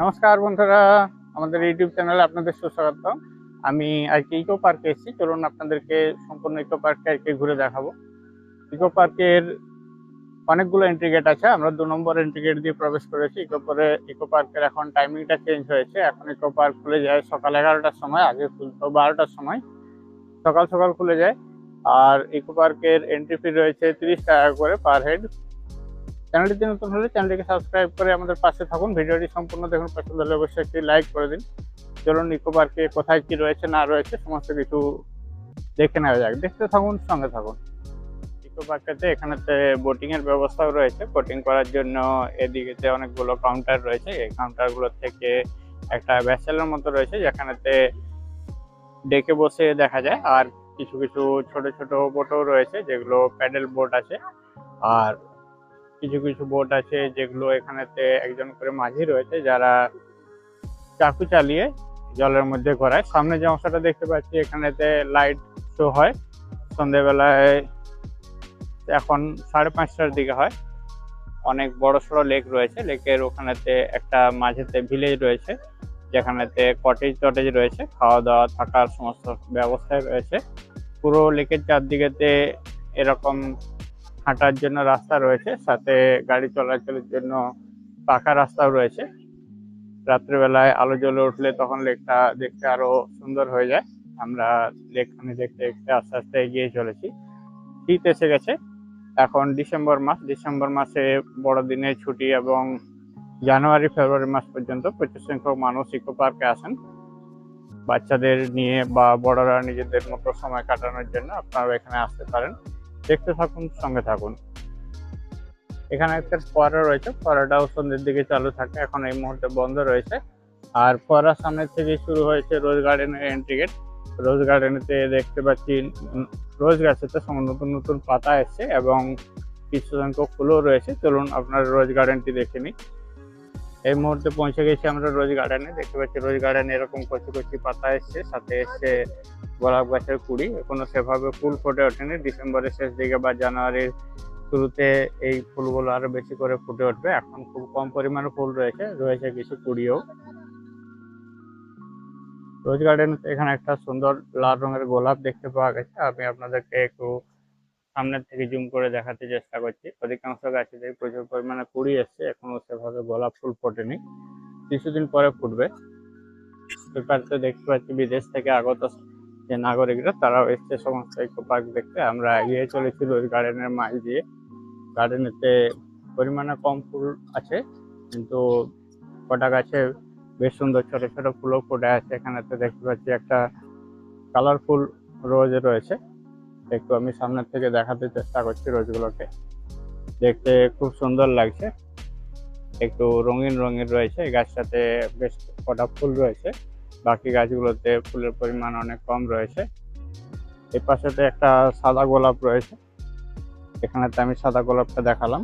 নমস্কার বন্ধুরা, আমাদের ইউটিউব চ্যানেলে আপনাদের সুস্বাগত। আমি আজকে ইকো পার্কে এসেছি। চলুন আপনাদেরকে সম্পূর্ণ ইকো পার্কটা আজকে ঘুরে দেখাবো। ইকো পার্কের অনেকগুলো এন্ট্রি গেট আছে। আমরা 2 নম্বর এন্ট্রি গেট দিয়ে প্রবেশ করেছি। ইকো পার্কের এখন টাইমিংটা চেঞ্জ হয়েছে। এখন ইকো পার্ক খুলে যায় সকাল 11টার সময়, আগে খুলতো 12টার সময়। সকাল সকাল খুলে যায়। আর ইকো পার্কের এন্ট্রি ফি রয়েছে 30 টাকা করে পার হেড। চ্যানেলটিতে নতুন হলে চ্যানেলটিকে সাবস্ক্রাইব করে আমাদের পাশে থাকুন। ভিডিওটি সম্পূর্ণ দেখুন, পছন্দ হলে অবশ্যই একটি লাইক করে দিন। চলুন ইকো পার্কে কোথায় কি রয়েছে না রয়েছে সমস্ত কিছু দেখে নেওয়া যাক। দেখতে থাকুন, সঙ্গে থাকুন। ইকো পার্কেতে এখানেতে বোটিং এর ব্যবস্থাও রয়েছে। বোটিং করার জন্য এদিকেতে অনেকগুলো কাউন্টার রয়েছে। এই কাউন্টারগুলো থেকে একটা ব্যাসেলের মতো রয়েছে, যেখানেতে ডেকে বসে দেখা যায়। আর কিছু কিছু ছোট ছোট বোটও রয়েছে, যেগুলো প্যাডেল বোট আছে। আর কিছু কিছু বোট আছে যেগুলো এখানেতে একজন করে মাঝি রয়েছে, যারা চাকু চালিয়ে জলের মধ্যে ঘোরায়। সামনে যে অংশটা দেখতে পাচ্ছি, এখানেতে লাইট শো হয় সন্ধ্যেবেলায়। এখন 5:30টার দিকে হয়। অনেক বড় সড়ো লেক রয়েছে। লেকের ওখানেতে একটা মাঝেতে ভিলেজ রয়েছে, যেখানেতে কটেজ টটেজ রয়েছে, খাওয়া দাওয়া থাকার সমস্ত ব্যবস্থায় রয়েছে। পুরো লেকের চারদিকেতে এরকম হাঁটার জন্য রাস্তা রয়েছে, সাথে গাড়ি চলাচলের জন্য পাকা রাস্তাও রয়েছে। রাত্রেবেলায় আলো জ্বলে উঠলে তখন লেকটা দেখতে আরো সুন্দর হয়ে যায়। আমরা লেকখানি দেখতে দেখতে আস্তে আস্তে এগিয়ে চলেছি। শীত এসে গেছে। এখন ডিসেম্বর মাস। ডিসেম্বর মাসে বড়দিনের ছুটি এবং জানুয়ারি ফেব্রুয়ারি মাস পর্যন্ত প্রচুর সংখ্যক মানুষ ইকো পার্কে আসেন বাচ্চাদের নিয়ে, বা বড়রা নিজেদের মতো সময় কাটানোর জন্য আপনারা এখানে আসতে পারেন। দেখতে থাকুন, সঙ্গে থাকুন। এখানে একটা ফোয়ারা রয়েছে। ফোয়ারাটাও সন্ধ্যের দিকে চালু থাকে, এখন এই মুহূর্তে বন্ধ রয়েছে। আর ফোয়ারার সামনে থেকে শুরু হয়েছে রোজ গার্ডেনের এন্ট্রি গেট। রোজ গার্ডেনেতে দেখতে পাচ্ছি রোজ গাছেতে নতুন নতুন পাতা এসছে এবং কিছু সংখ্যক ফুলও রয়েছে। চলুন আপনার রোজ গার্ডেনটি দেখে নিই। এই মুহূর্তে পৌঁছে গেছি আমরা রোজ গার্ডেনে। দেখতে পাচ্ছি রোজ গার্ডেনে এরকম কচি কচি পাতা এসছে, সাথে এসছে গোলাপ গাছের কুড়ি। এখনো সেভাবে ফুল ফুটে ওঠেনি। ডিসেম্বরের শেষ দিকে বা জানুয়ারির শুরুতে এই ফুলগুলো আরো বেশি করে ফুটে উঠবে। এখন খুব কম পরিমাণে ফুল রয়েছে কিছু কুড়িও। রোজ গার্ডেন এখানে একটা সুন্দর লাল রঙের গোলাপ দেখতে পাওয়া গেছে। আমি আপনাদেরকে একটু সামনের থেকে জুম করে দেখাতে চেষ্টা করছি। অধিকাংশ গাছেতে প্রচুর পরিমাণে কুড়ি এসছে, এখনো সেভাবে গোলাপ ফুল ফোটেনি, কিছুদিন পরে ফুটবে। পেপারতে দেখতে পাচ্ছি বিদেশ থেকে আগত যে নাগরিকরা, তারাও এসছে সমস্ত ইকো পার্ক দেখতে। আমরা এগিয়ে চলেছি রোজ গার্ডেনের মাঝ দিয়ে। গার্ডেনেতে পরিমাণে কম ফুল আছে, কিন্তু কটা গাছে বেশ সুন্দর ছোট ছোট ফুলও ফুটে আছে। এখানেতে দেখতে পাচ্ছি একটা কালারফুল রোজ রয়েছে। একটু আমি সামনের থেকে দেখাতে চেষ্টা করছি। রোজগুলোকে দেখতে খুব সুন্দর লাগছে, একটু রঙিন রঙিন রয়েছে। এই গাছটাতে বেশ কটা ফুল রয়েছে, বাকি গাছগুলোতে ফুলের পরিমাণ অনেক কম রয়েছে। এই পাশেতে একটা সাদা গোলাপ রয়েছে। এখানেতে আমি সাদা গোলাপটা দেখালাম,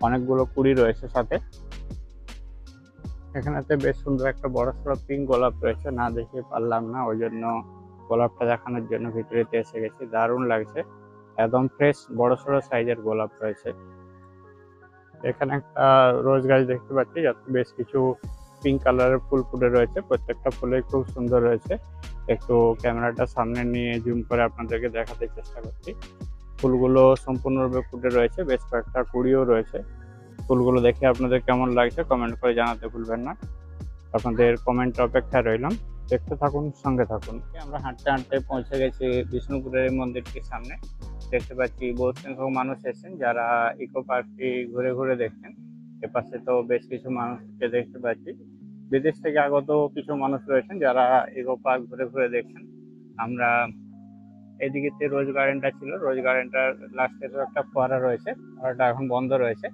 অনেকগুলো কুড়ি রয়েছে সাথে। এখানেতে বেশ সুন্দর একটা বড় সড়ো পিঙ্ক গোলাপ রয়েছে, না দেখে পারলাম না, ওই জন্য গোলাপটা দেখানোর জন্য ভিতরেতে এসে গেছি। দারুণ লাগছে, একদম ফ্রেশ বড় সড়ো সাইজের গোলাপ রয়েছে। এখানে একটা রোজ গাছ দেখতে পাচ্ছি, যাতে বেশ কিছু পিঙ্ক কালারের ফুল ফুটে রয়েছে। প্রত্যেকটা ফুলে খুব সুন্দর রয়েছে। একটু ক্যামেরাটা সামনে নিয়ে জুম করে আপনাদেরকে দেখাতে চেষ্টা করছি। ফুলগুলো সম্পূর্ণরূপে ফুটে রয়েছে, বেশ কয়েকটা কুড়িও রয়েছে। ফুলগুলো দেখে আপনাদের কেমন লাগছে কমেন্ট করে জানাতে ভুলবেন না। আপনাদের কমেন্ট অপেক্ষায় রইলাম। দেখতে থাকুন, সঙ্গে থাকুন। আমরা হাঁটতে হাঁটতে পৌঁছে গেছি বিষ্ণুপুরের মন্দিরটির সামনে। দেখতে পাচ্ছি বহু সংখ্যক মানুষ এসেছেন, যারা ইকো পার্কটি ঘুরে ঘুরে দেখছেন। এপাশে তো বেশ কিছু মানুষকে দেখতে পাচ্ছি। বিদেশ থেকে আগত কিছু মানুষ রয়েছেন, যারা ইকো পার্ক ঘুরে ঘুরে দেখছেন। আমরা এদিকে রোজ গার্ডেনটা ছিল, রোজ গার্ডেনটার লাস্টে তো একটা ফোয়ারা রয়েছে। ফোয়ারাটা এখন বন্ধ রয়েছে,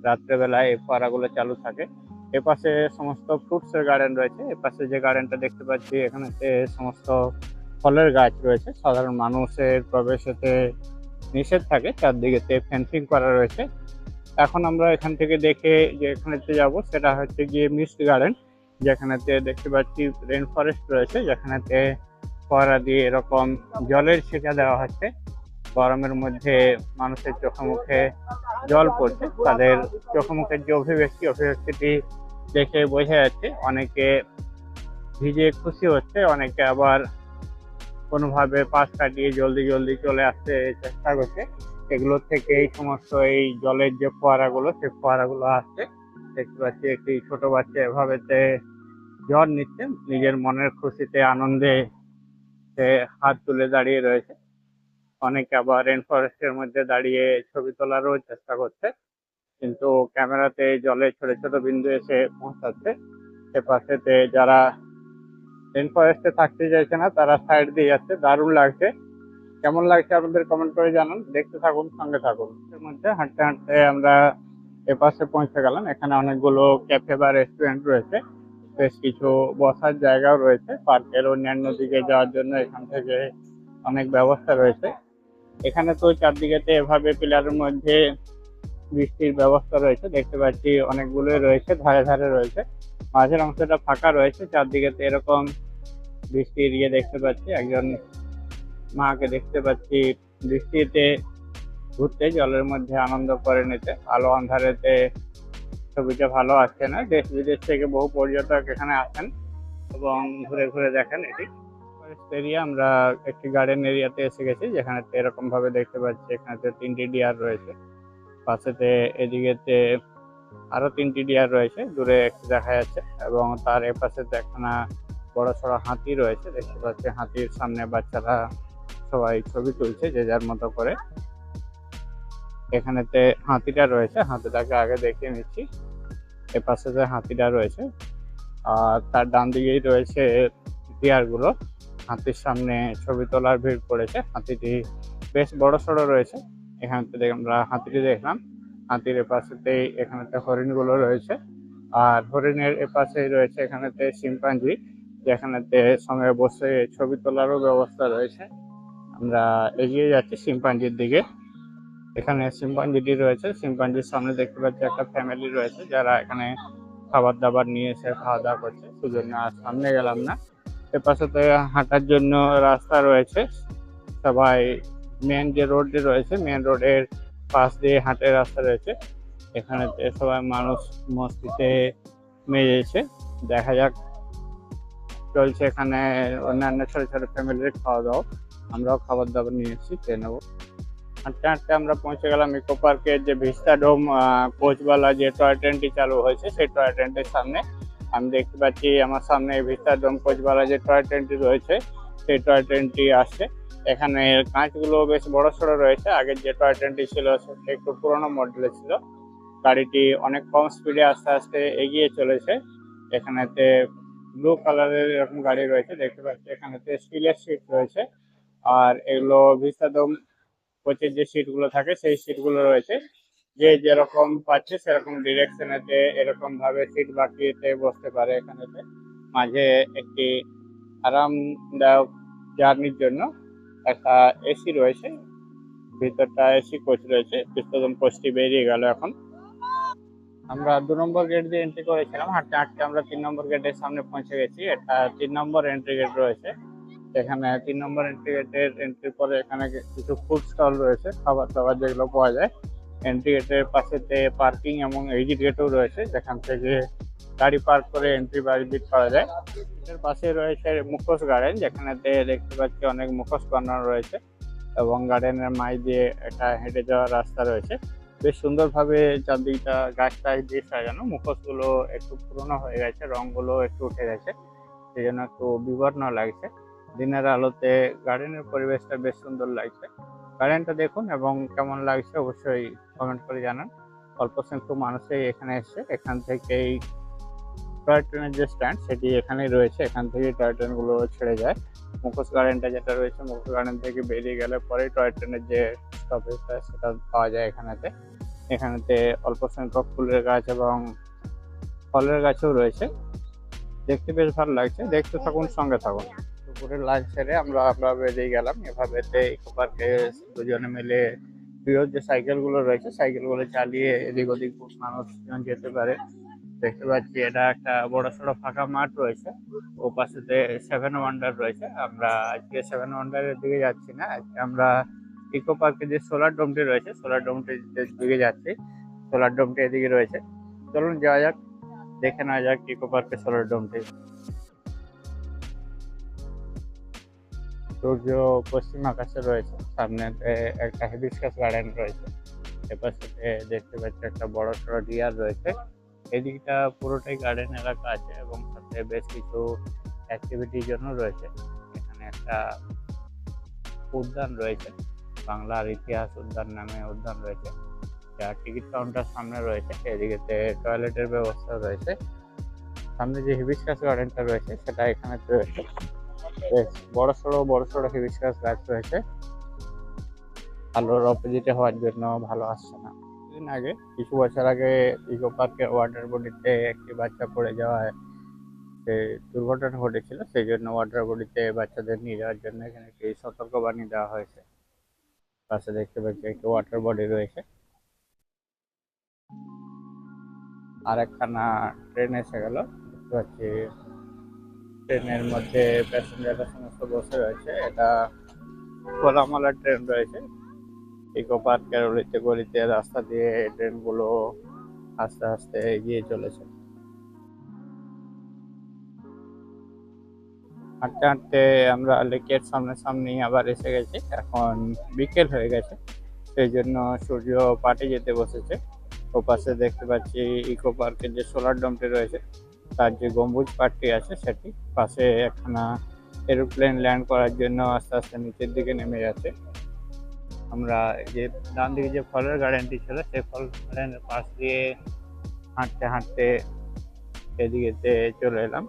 রাত্রেবেলায় এই ফোয়ারাগুলো চালু থাকে। এপাশে সমস্ত ফ্রুটসের গার্ডেন রয়েছে। এপাশে যে গার্ডেনটা দেখতে পাচ্ছি, এখানেতে সমস্ত ফলের গাছ রয়েছে। সাধারণ মানুষের প্রবেশেতে নিষেধ থাকে, চারদিকেতে ফেন্সিং করা রয়েছে। এখন আমরা এখান থেকে দেখে যে এখানেতে যাব, সেটা হচ্ছে গিয়ে মিস্ট গার্ডেন, যেখানেতে দেখতে পাচ্ছি রেন ফরেস্ট রয়েছে, যেখানেতে ফোয়ারা দিয়ে এরকম জলের ছেঁকা দেওয়া হচ্ছে। গরমের মধ্যে মানুষের চোখে মুখে জল পড়ছে, তাদের চোখে মুখের যে অভিব্যক্তিটি দেখে বোঝা যাচ্ছে অনেকে ভিজে খুশি হচ্ছে, অনেকে আবার কোনোভাবে পাশ কাটিয়ে জলদি জলদি চলে আসতে চেষ্টা করছে। এগুলো থেকে এই সমস্ত এই জলের যে ফোয়ারাগুলো, সেই ফোয়ারাগুলো আসছে। দেখতে পাচ্ছি একটি ছোট বাচ্চা এভাবেতে জল নিচ্ছে, নিজের মনের খুশিতে আনন্দে সে হাত তুলে দাঁড়িয়ে রয়েছে। অনেকে আবার রেন ফরেস্টের মধ্যে দাঁড়িয়ে ছবি তোলারও চেষ্টা করছে, কিন্তু ক্যামেরাতে জলে ছোট ছোট বিন্দু এসে পৌঁছাচ্ছে। সে পাশেতে যারা রেন ফরেস্টে থাকতে চাইছে না তারা সাইড দিয়ে যাচ্ছে। দারুণ লাগছে। কেমন লাগছে আপনাদের কমেন্ট করে জানান। দেখতে থাকুন, সঙ্গে থাকুন। এর মধ্যে হাঁটতে হাঁটতে আমরা এপাশে পৌঁছে গেলাম। এখানে অনেকগুলো ক্যাফে বা রেস্টুরেন্ট রয়েছে, বেশ কিছু বসার জায়গাও রয়েছে। পার্কের অন্যান্য দিকে যাওয়ার জন্য এখান থেকে অনেক ব্যবস্থা রয়েছে। এখানে তো চারদিকেতে এভাবে পিলারের মধ্যে বৃষ্টির ব্যবস্থা রয়েছে, দেখতে পাচ্ছি অনেকগুলো রয়েছে, ধারে ধারে রয়েছে। মাঝের অংশটা ফাঁকা রয়েছে, চারদিকেতে এরকম বৃষ্টির ইয়ে দেখতে পাচ্ছি। একজন মাকে দেখতে পাচ্ছি বৃষ্টিতে ঘুরতে, জলের মধ্যে আনন্দ করে নিতে। আলো আন্ধারেতে ছবিটা ভালো আসছে না। দেশ বিদেশ থেকে বহু পর্যটক এখানে আসেন এবং ঘুরে ঘুরে দেখেন এটি ফরেস্ট এরিয়া। আমরা একটি গার্ডেন এরিয়াতে এসে গেছি, যেখানে এরকম ভাবে দেখতে পাচ্ছি এখানে 3টি ডিয়ার রয়েছে। পাশেতে এদিকেতে আরো 3টি ডিয়ার রয়েছে, দূরে একটি দেখা যাচ্ছে। এবং তার এপাশে একখানা বড় সড়ো হাতি রয়েছে, দেখতে পাচ্ছি। হাতির সামনে বাচ্চারা সবাই ছবি তুলছে যে যার মতো করে। এখানেতে হাতিটা রয়েছে, হাতিটাকে আগে দেখিয়ে নিচ্ছি। এপাশে যে হাতিটা রয়েছে আর তার ডান দিকেই রয়েছে ডিয়ার গুলো। হাতির সামনে ছবি তোলার ভিড় পড়েছে। হাতিটি বেশ বড় সড়ো রয়েছে। এখান থেকে আমরা হাতিটি দেখলাম। হাতির এপাশেতেই এখানেতে হরিণ গুলো রয়েছে, আর হরিণের এপাশেই রয়েছে এখানেতে শিম্পাঞ্জি, যেখানেতে সঙ্গে বসে ছবি তোলারও ব্যবস্থা রয়েছে। আমরা এগিয়ে যাচ্ছি শিম্পাঞ্জির দিকে। এখানে শিম্পাঞ্জিটি রয়েছে, শিম্পাঞ্জির সামনে দেখতে পাচ্ছি একটা ফ্যামিলি রয়েছে, যারা এখানে খাবার দাবার নিয়ে এসে খাওয়া দাওয়া করছে। সেজন্য আর সামনে গেলাম না। এপাশে তো হাঁটার জন্য রাস্তা রয়েছে। সবাই মেন যে রোডটি রয়েছে, মেন রোডের পাশ দিয়ে হাঁটে রাস্তা রয়েছে। এখানে সবাই মানুষ মস্তিতে মেয়েছে। দেখা যাক চলছে এখানে অন্যান্য ছোট ছোট ফ্যামিলির খাওয়া দাওয়া। আমরাও খাবার দাবার নিয়ে এসেছি, খেয়ে নেবো। হাঁটতে হাঁটতে আমরা পৌঁছে গেলাম ইকো পার্কের যে ভিস্টাডোম কোচওয়ালা যে টয় ট্রেনটি চালু হয়েছে, সেই টয় ট্রেনটির সামনে। আমি দেখতে পাচ্ছি আমার সামনে ভিস্টাডোম কোচওয়ালা যে টয় ট্রেনটি রয়েছে, সেই টয় ট্রেনটি আসছে। এখানে কাঁচগুলো বেশ বড় সড়ো রয়েছে। আগের যে টয় ট্রেনটি ছিল সেটা একটু পুরোনো মডেলের ছিল। গাড়িটি অনেক কম স্পিডে আস্তে আস্তে এগিয়ে চলেছে। এখানেতে ব্লু কালারের এরকম গাড়ি রয়েছে, দেখতে পাচ্ছি। এখানেতে স্টিলের সিট রয়েছে, আর এগুলো ভিস্টাডোম কোচের যে সিটগুলো থাকে সেই সিটগুলো রয়েছে। যে যেরকম পাচ্ছে সেরকম ডিরেকশনেতে এরকম ভাবে সিট বাঁকিয়েতে বসতে পারে। এখানেতে মাঝে একটি আরামদায়ক জার্নির জন্য একটা এসি রয়েছে, ভিতরটা এসি কোচ রয়েছে। বিস্তৃতম কোচটি বেরিয়ে গেল এখন। আমরা 2 নম্বর গেট দিয়ে এন্ট্রি করেছিলাম। হাঁটতে হাঁটতে আমরা 3 নম্বর গেটের সামনে পৌঁছে গেছি। এটা 3 নম্বর এন্ট্রি গেট রয়েছে। এখানে 3 নম্বর এন্ট্রি গেটের এন্ট্রি পরে এখানে কিছু ফুড স্টল রয়েছে, খাবার দাবার যেগুলো পাওয়া যায়। এন্ট্রি গেটের পাশেতে পার্কিং এবং এক্সিট গেটও রয়েছে, যেখান থেকে গাড়ি পার্ক করে এন্ট্রি বা এক্সিট করা যায়। এর পাশে রয়েছে মুখোশ গার্ডেন, যেখানেতে দেখতে পাচ্ছি অনেক মুখোশ বানানো রয়েছে, এবং গার্ডেনের মাঝ দিয়ে একটা হেঁটে যাওয়ার রাস্তা রয়েছে। বেশ সুন্দরভাবে চারদিকটা গাছ টাছ দিয়ে সাজানো। মুখোশগুলো একটু পুরোনো হয়ে গেছে, রংগুলো একটু উঠে গেছে, সেই জন্য একটু বিবর্ণ লাগছে। দিনের আলোতে গার্ডেনের পরিবেশটা বেশ সুন্দর লাগছে। গার্ডেনটা দেখুন এবং কেমন লাগছে অবশ্যই কমেন্ট করে জানান। অল্প সংখ্যক মানুষই এখানে এসছে। এখান থেকেই টয় ট্রেনের যে স্ট্যান্ড সেটি এখানেই রয়েছে, এখান থেকে টয় ট্রেনগুলো ছেড়ে যায়। মুখোশ গার্ডেনটা যেটা রয়েছে, মুখোশ গার্ডেন থেকে বেরিয়ে গেলে পরে টয় ট্রেনের যে স্টপেজটা সেটা পাওয়া যায় এখানেতে। এখানেতে অল্প সংখ্যক ফুলের গাছ এবং ফলের গাছও রয়েছে। দেখতে বেশ ভালো লাগছে, দেখতে থাকুন, সঙ্গে থাকুন। দুপুরের লাঞ্চ সেরে আমরা বেরিয়ে গেলাম। এভাবেতে ইকো পার্কে দুজনে মিলে প্রিয় যে সাইকেলগুলো রয়েছে সাইকেলগুলো চালিয়ে এদিক ওদিক মানুষ যেতে পারে। দেখতে পাচ্ছি এটা একটা বড় সড়ো ফাঁকা মাঠ রয়েছে। ও পাশেতে 7 ওয়ান্ডার রয়েছে। আমরা আজকে 7 ওয়ান্ডারের দিকে যাচ্ছি না, আজকে আমরা ইকো পার্কে যে সোলার ডোমটি রয়েছে সোলার ডোমটির দিকে যাচ্ছি। সোলার ডোমটি এদিকে রয়েছে, চলুন যাওয়া যাক। দেখে নেওয়া যাক ইকো পার্কের সোলার ডোমটি। সূর্য পশ্চিম আকাশে রয়েছে, সামনে একটা হিবিস্কাস গার্ডেন রয়েছে, এপার সাথে দেখতে পাচ্ছি একটা বড় সড়ো ডিয়ার রয়েছে। এদিকটা পুরোটাই গার্ডেন এলাকা আছে এবং সাথে বেশ কিছু অ্যাক্টিভিটির জন্য রয়েছে। এখানে একটা উদ্যান রয়েছে, বাংলার ইতিহাস উদ্যান নামে উদ্যান রয়েছে, যার টিকিট কাউন্টার সামনে রয়েছে। এদিকে টয়লেটের ব্যবস্থা রয়েছে। সামনে যে হিবিস্কাস গার্ডেনটা রয়েছে সেটা এখানে রয়েছে। বেশ বড় সড়ো হিবিস্কাস গাছ রয়েছে, আলোর অপোজিটে হওয়ার জন্য ভালো আসছে না। কিছু বছর আগে ইকো পার্কের ওয়াটার বডিতে একটি বাচ্চা পড়ে যাওয়ায় যে দুর্ঘটনা ঘটেছিল, সেই জন্য ওয়াটার বডিতে বাচ্চাদের নিয়ে যাওয়ার জন্য এখানে একটি সতর্কবাণী দেওয়া হয়েছে। পাশে দেখতে পাচ্ছি একটি ওয়াটার বডি রয়েছে। আর একখানা ট্রেন এসে গেল, দেখতে পাচ্ছি ট্রেনের মধ্যে প্যাসেঞ্জাররা সমস্ত বসে রয়েছে। এটা খোলামালা ট্রেন রয়েছে। ইকো পার্কের অলিতে গলিতে রাস্তা দিয়ে ট্রেনগুলো আস্তে আস্তে এগিয়ে চলেছে। হাঁটতে হাঁটতে আমরা লেকের সামনে আবার এসে গেছি। এখন বিকেল হয়ে গেছে, সেই জন্য সূর্য পাটে যেতে বসেছে। ও পাশে দেখতে পাচ্ছি ইকো পার্কের যে সোলার ডোমটি রয়েছে তার যে গম্বুজ পার্টটি আছে সেটি, পাশে একখানা এরোপ্লেন ল্যান্ড করার জন্য আস্তে আস্তে নিচের দিকে নেমে যাচ্ছে। আমরা যে ডান দিকে যে ফলের গার্ডেনটি ছিল সেই ফল গার্ডেনের পাশ দিয়ে হাঁটতে হাঁটতে এদিকে চলে এলাম।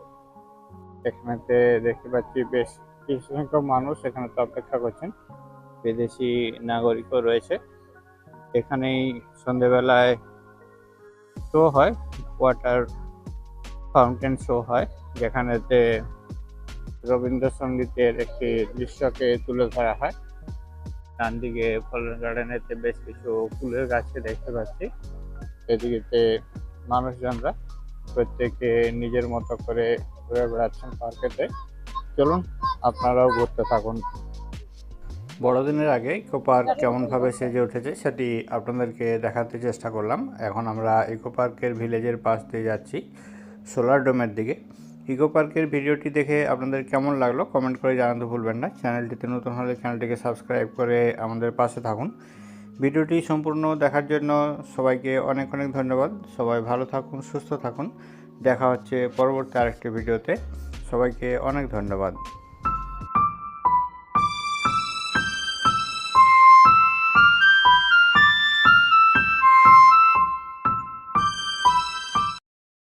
এখানেতে দেখতে পাচ্ছি বেশ কিছু সংখ্যক মানুষ এখানে অপেক্ষা করছেন, বিদেশি নাগরিকও রয়েছে। এখানেই সন্ধেবেলায় শো হয়, ওয়াটার ফাউন্টেন শো হয়, যেখানেতে রবীন্দ্রসঙ্গীতের একটি দৃশ্যকে তুলে ধরা হয়। ডান দিকে ফলের গার্ডেনেতে বেশ কিছু ফুলের গাছকে দেখতে পাচ্ছি। এদিকে মানুষজনরা প্রত্যেকে নিজের মতো করে ঘুরে বেড়াচ্ছেন পার্কেতে। চলুন আপনারাও ঘুরতে থাকুন। বড়দিনের আগে ইকো পার্ক কেমনভাবে সেজে উঠেছে সেটি আপনাদেরকে দেখাতে চেষ্টা করলাম। এখন আমরা ইকো পার্কের ভিলেজের পাশ দিয়ে যাচ্ছি সোলার ডোমের দিকে। ইকো পার্কের ভিডিওটি দেখে আপনাদের কেমন লাগলো কমেন্ট করে জানাতে ভুলবেন না। চ্যানেলটিতে নতুন হলে চ্যানেলটিকে সাবস্ক্রাইব করে আমাদের পাশে থাকুন। ভিডিওটি সম্পূর্ণ দেখার জন্য সবাইকে অনেক ধন্যবাদ। সবাই ভালো থাকুন, সুস্থ থাকুন। দেখা হচ্ছে পরবর্তী আরেকটি ভিডিওতে। সবাইকে অনেক ধন্যবাদ।